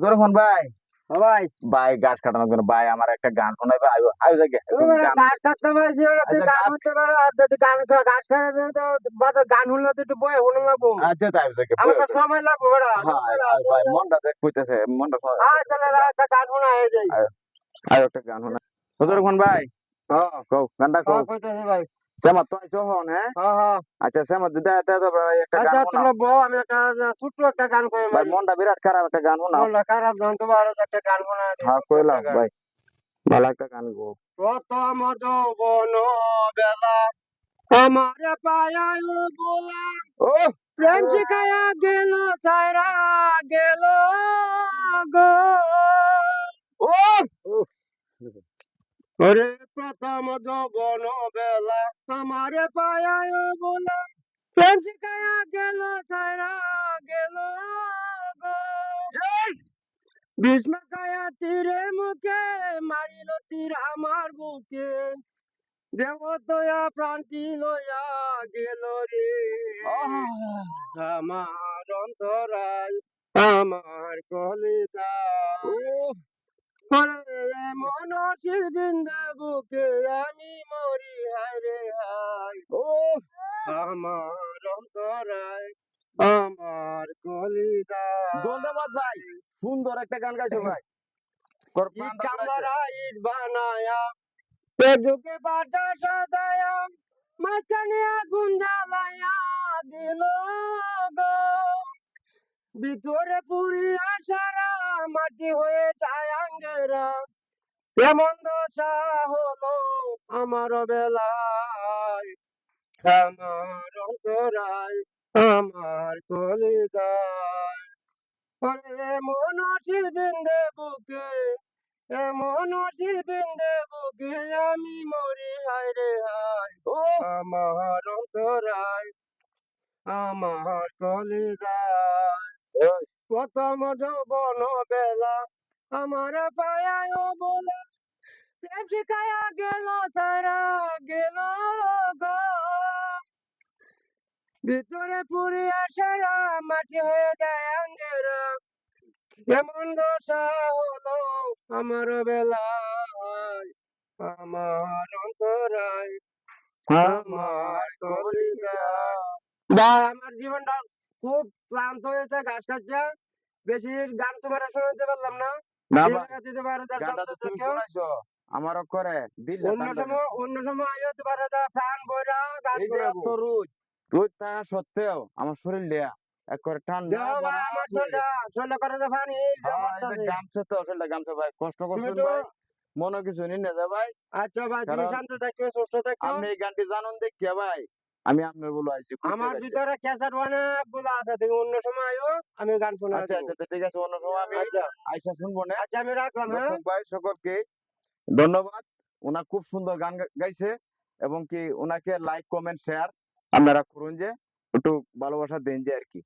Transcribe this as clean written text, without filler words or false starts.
রহমান ভাই, ও ভাই, ভাই গাছ কাটানোর জন্য ভাই আমার একটা গান শোনাবে। আয়ো আয়ো দেখে তুমি বলে গাছ কাটতে পারছি ওরা, তুই আচ্ছা গান গাছ, হতে পারো আর তুই গাছ কাটতে তো গান হলে তো একটু বয়ে হলো লাগবো। আচ্ছা তাই দেখে আমার তো সময় লাগবো ওরা। হ্যাঁ আয় ভাই, মনটা দেখ কইতেছে, মনটা চলে একটা গান শোনা হয়ে যায়। আয়ো আয়ো একটা গান শোনা। রহমান ভাই, হ্যাঁ কও গানটা কও। হ্যাঁ কইতেছি ভাই। সেমাত তো আইছো হন, হ্যাঁ হ্যাঁ হ্যাঁ। আচ্ছা সেমাত যদি আইতে তো ভাই একটা গান আচ্ছা শোনাও। তোমরা বউ, আমি একটা ছোট্ট একটা গান কই ভাই মারি। মনটা বিরাট খারাপ, একটা গান শোনাও। বললা খারাপ গান, তোমার একটা গান শোনা দিই, হ্যাঁ ছোট্ট একটা কইলাম গান। ভাই, ভালো একটা গান গো। প্রথম যৌবন বেলা আমার পায়ায় বোলা, ও প্রেম শিখায়া গেল ছাইরা গেল গো। ও ওরে প্রথম যৌবন বেলা আমারে পায়ায় বোলা, প্রেম শিখায়া গেল ছাইরা গেল গো। ভীষ্ম খায়া তীরের মুখে মারিল তীর আমার বুকে, দেহ দয়া প্রান্তি লইয়া গেল রে আমার অন্তরায় আমার কলিতা। মন বিন্দা বুকে আমি মরি হায় রে হায়, ও আমার অন্তরায় আমার কলিতা। ধন্যবাদ ভাই, সুন্দর একটা গান গাইছো ভাই। তোর ইট প্রাণটা জুড়াইছে। কামরা ইট বানায়া পেজুকে বাটা সাজায়া মাঝখানে আগুন জ্বালায়া দিল গো। ভিতরে পুরি আশারা মাটি হয়ে যায় আঙ্গেরা, এমন দশা হলো আমার বেলায় আমার অন্তরায় আমার কলিজায়। ওরে মন বিন্দে বুকে, এমন বিন্দে বুকে আমি মরি হায় রে হায়, ও আমার অন্তরায় আমার কলিজায়। প্রথম যৌবন বেলা আমার পায়ায় বলে, প্রেম শিখায়া গেল তারা গেল গো। ভিতরে পুরি আশারা মাটি হয়ে যায় আঙ্গেরা, এমন দশা হলো আমার বেলায় আমার অন্তরায় আমার কলিজায়। ভাই আমার জীবনটা খুব ক্লান্ত হয়েছে গাছ কাটছে, বেশি গান তোমার শোনাতে পারলাম না। না এই ভাই, লাগাতে পারে গানটা তো তুমি শোনাইছো, আমারও করে দিল্লা অন্য টান সময় অন্য সময় আইও তো পারে প্রাণ বইরা গান এই যে শোনাবো। এত রোদ, রোদ থাকা সত্ত্বেও আমার শরীর দেয়া একবারে ঠান্ডা দেহ ভাই বরফ আমার হয়ে গেছে। শরীরটা করে যে পানি এই যে হ্যাঁ এই যে মারতাছে। গামছা, তো শরীরটা গামছা ভাই, কষ্ট তুমি করছেন তো ভাই, মনে কিছু নিন না যা ভাই। আচ্ছা ভাই, তুমি কারণ শান্ত থাকো সুস্থ থাকো। আপনি এই গানটি জানুন দেখিয়া ভাই, আমি আপনার বলে আইছি কুইতে আমার গাইছে। ভিতরে ক্যাসেট অনেকগুলো আছে, তুমি অন্য সময় আইও আমি গান শোনা আচ্ছা দেবো। আচ্ছা তো ঠিক আছে, অন্য সময় আমি আচ্ছা আইসা শুনবো না। আচ্ছা আমি রাখলাম, হ্যাঁ। দর্শক ভাই সকলকে ধন্যবাদ, ওনা খুব সুন্দর গান গাইছে, এবং কি ওনাকে লাইক কমেন্ট শেয়ার আপনারা করুন, যে একটু ভালোবাসা দেন যে আর কি।